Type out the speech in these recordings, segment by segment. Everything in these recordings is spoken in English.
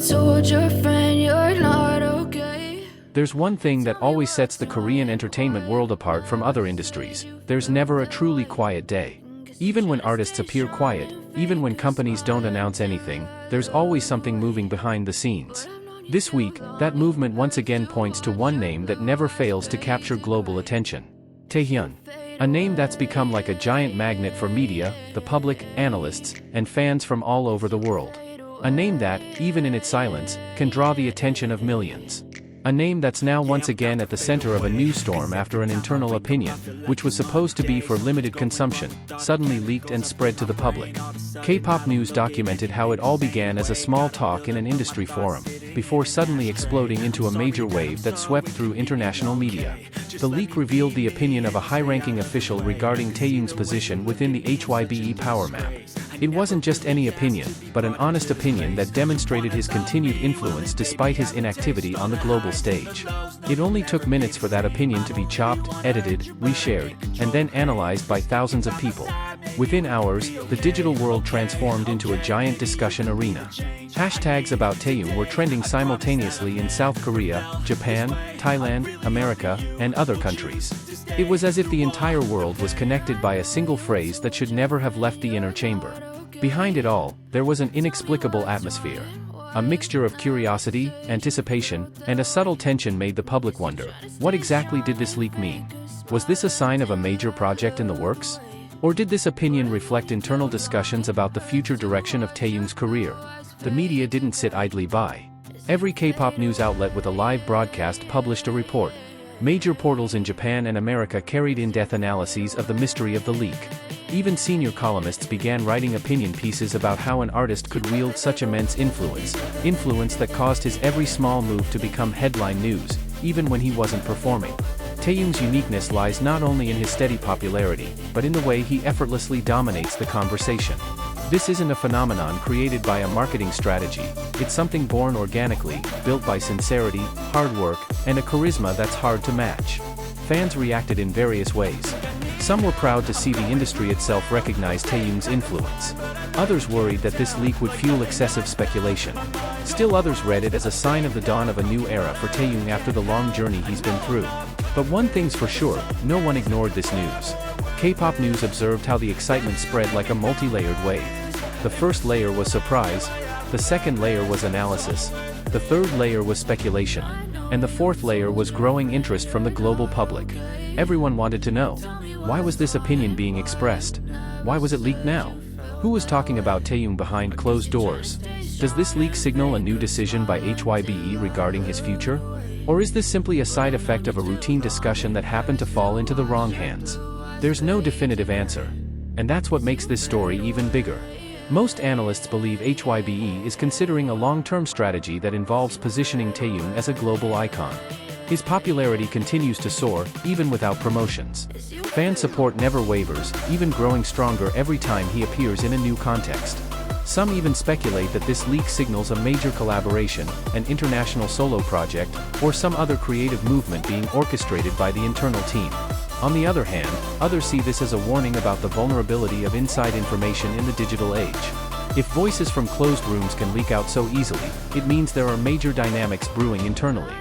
told your friend you're not okay. There's one thing that always sets the Korean entertainment world apart from other industries: there's never a truly quiet day. Even when artists appear quiet, even when companies don't announce anything, there's always something moving behind the scenes. This week, that movement once again points to one name that never fails to capture global attention: Taehyung. A name that's become like a giant magnet for media, the public, analysts, and fans from all over the world. A name that, even in its silence, can draw the attention of millions. A name that's now once again at the center of a news storm after an internal opinion, which was supposed to be for limited consumption, suddenly leaked and spread to the public. K-pop News documented how it all began as a small talk in an industry forum, before suddenly exploding into a major wave that swept through international media. The leak revealed the opinion of a high-ranking official regarding Taehyung's position within the HYBE power map. It wasn't just any opinion, but an honest opinion that demonstrated his continued influence despite his inactivity on the global stage. It only took minutes for that opinion to be chopped, edited, reshared, and then analyzed by thousands of people. Within hours, the digital world transformed into a giant discussion arena. Hashtags about Taehyung were trending simultaneously in South Korea, Japan, Thailand, America, and other countries. It was as if the entire world was connected by a single phrase that should never have left the inner chamber. Behind it all, there was an inexplicable atmosphere. A mixture of curiosity, anticipation, and a subtle tension made the public wonder, what exactly did this leak mean? Was this a sign of a major project in the works? Or did this opinion reflect internal discussions about the future direction of Taehyung's career? The media didn't sit idly by. Every K-pop news outlet with a live broadcast published a report. Major portals in Japan and America carried in-depth analyses of the mystery of the leak. Even senior columnists began writing opinion pieces about how an artist could wield such immense influence that caused his every small move to become headline news, even when he wasn't performing. Taehyung's uniqueness lies not only in his steady popularity, but in the way he effortlessly dominates the conversation. This isn't a phenomenon created by a marketing strategy, it's something born organically, built by sincerity, hard work, and a charisma that's hard to match. Fans reacted in various ways. Some were proud to see the industry itself recognize Taehyung's influence. Others worried that this leak would fuel excessive speculation. Still others read it as a sign of the dawn of a new era for Taehyung after the long journey he's been through. But one thing's for sure, no one ignored this news. K-pop News observed how the excitement spread like a multi-layered wave. The first layer was surprise, the second layer was analysis, the third layer was speculation, and the fourth layer was growing interest from the global public. Everyone wanted to know, why was this opinion being expressed? Why was it leaked now? Who was talking about Taehyung behind closed doors? Does this leak signal a new decision by HYBE regarding his future? Or is this simply a side effect of a routine discussion that happened to fall into the wrong hands? There's no definitive answer. And that's what makes this story even bigger. Most analysts believe HYBE is considering a long-term strategy that involves positioning Taehyung as a global icon. His popularity continues to soar, even without promotions. Fan support never wavers, even growing stronger every time he appears in a new context. Some even speculate that this leak signals a major collaboration, an international solo project, or some other creative movement being orchestrated by the internal team. On the other hand, others see this as a warning about the vulnerability of inside information in the digital age. If voices from closed rooms can leak out so easily, it means there are major dynamics brewing internally.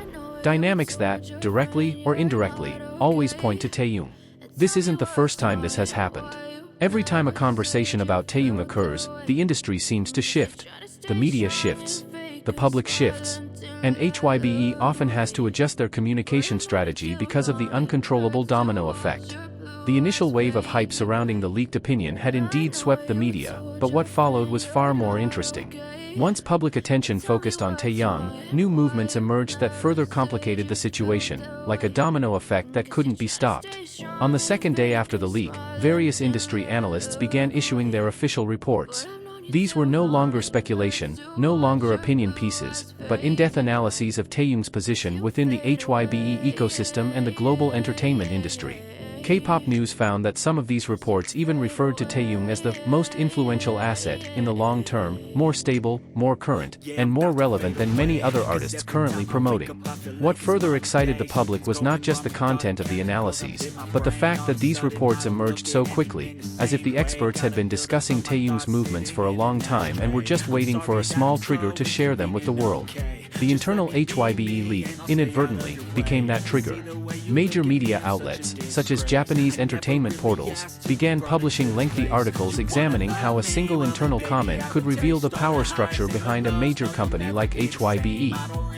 Dynamics that, directly or indirectly, always point to Taehyung. This isn't the first time this has happened. Every time a conversation about Taehyung occurs, the industry seems to shift. The media shifts. The public shifts. And HYBE often has to adjust their communication strategy because of the uncontrollable domino effect. The initial wave of hype surrounding the leaked opinion had indeed swept the media, but what followed was far more interesting. Once public attention focused on Taehyung, new movements emerged that further complicated the situation, like a domino effect that couldn't be stopped. On the second day after the leak, various industry analysts began issuing their official reports. These were no longer speculation, no longer opinion pieces, but in-depth analyses of Taehyung's position within the HYBE ecosystem and the global entertainment industry. K-pop news found that some of these reports even referred to Taehyung as the most influential asset in the long term, more stable, more current, and more relevant than many other artists currently promoting. What further excited the public was not just the content of the analyses, but the fact that these reports emerged so quickly, as if the experts had been discussing Taehyung's movements for a long time and were just waiting for a small trigger to share them with the world. The internal HYBE leak, inadvertently, became that trigger. Major media outlets, such as Japanese entertainment portals, began publishing lengthy articles examining how a single internal comment could reveal the power structure behind a major company like HYBE.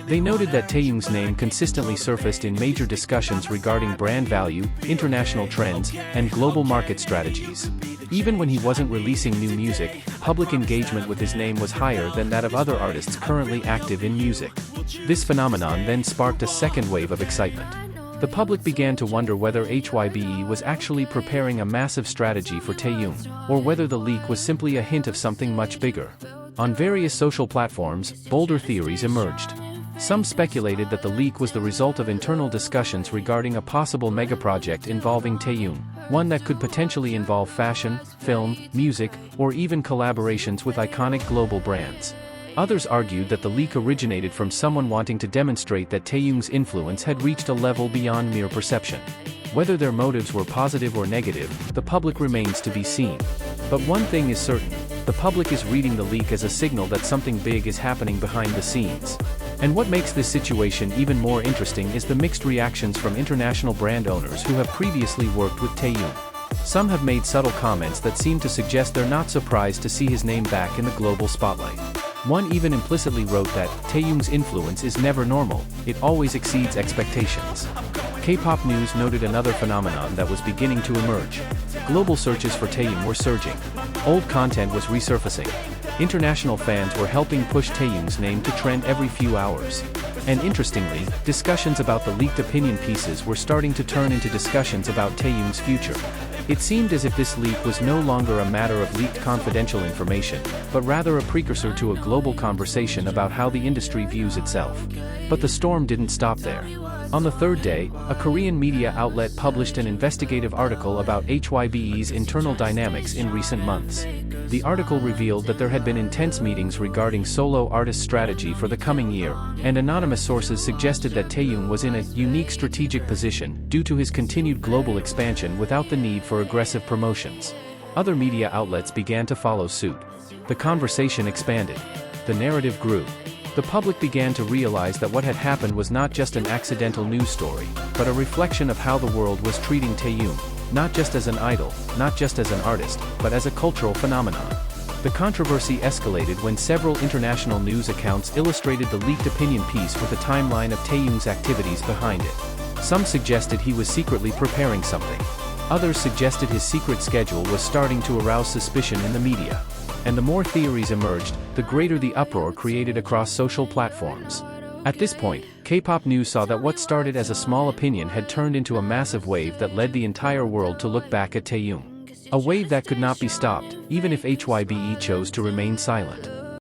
They noted that Taehyung's name consistently surfaced in major discussions regarding brand value, international trends, and global market strategies. Even when he wasn't releasing new music, public engagement with his name was higher than that of other artists currently active in music. This phenomenon then sparked a second wave of excitement. The public began to wonder whether HYBE was actually preparing a massive strategy for Taehyung, or whether the leak was simply a hint of something much bigger. On various social platforms, bolder theories emerged. Some speculated that the leak was the result of internal discussions regarding a possible megaproject involving Taehyung, one that could potentially involve fashion, film, music, or even collaborations with iconic global brands. Others argued that the leak originated from someone wanting to demonstrate that Taehyung's influence had reached a level beyond mere perception. Whether their motives were positive or negative, the public remains to be seen. But one thing is certain, the public is reading the leak as a signal that something big is happening behind the scenes. And what makes this situation even more interesting is the mixed reactions from international brand owners who have previously worked with Taehyung. Some have made subtle comments that seem to suggest they're not surprised to see his name back in the global spotlight. One even implicitly wrote that Taehyung's influence is never normal, it always exceeds expectations. K-pop news noted another phenomenon that was beginning to emerge. Global searches for Taehyung were surging. Old content was resurfacing. International fans were helping push Taehyung's name to trend every few hours. And interestingly, discussions about the leaked opinion pieces were starting to turn into discussions about Taehyung's future. It seemed as if this leak was no longer a matter of leaked confidential information, but rather a precursor to a global conversation about how the industry views itself. But the storm didn't stop there. On the third day, a Korean media outlet published an investigative article about HYBE's internal dynamics in recent months. The article revealed that there had been intense meetings regarding solo artist strategy for the coming year, and anonymous sources suggested that Taehyung was in a unique strategic position due to his continued global expansion without the need for aggressive promotions. Other media outlets began to follow suit. The conversation expanded. The narrative grew. The public began to realize that what had happened was not just an accidental news story, but a reflection of how the world was treating Taehyung, not just as an idol, not just as an artist, but as a cultural phenomenon. The controversy escalated when several international news accounts illustrated the leaked opinion piece with a timeline of Taehyung's activities behind it. Some suggested he was secretly preparing something. Others suggested his secret schedule was starting to arouse suspicion in the media. And the more theories emerged, the greater the uproar created across social platforms. At this point, K-pop news saw that what started as a small opinion had turned into a massive wave that led the entire world to look back at Taehyung. A wave that could not be stopped, even if HYBE chose to remain silent.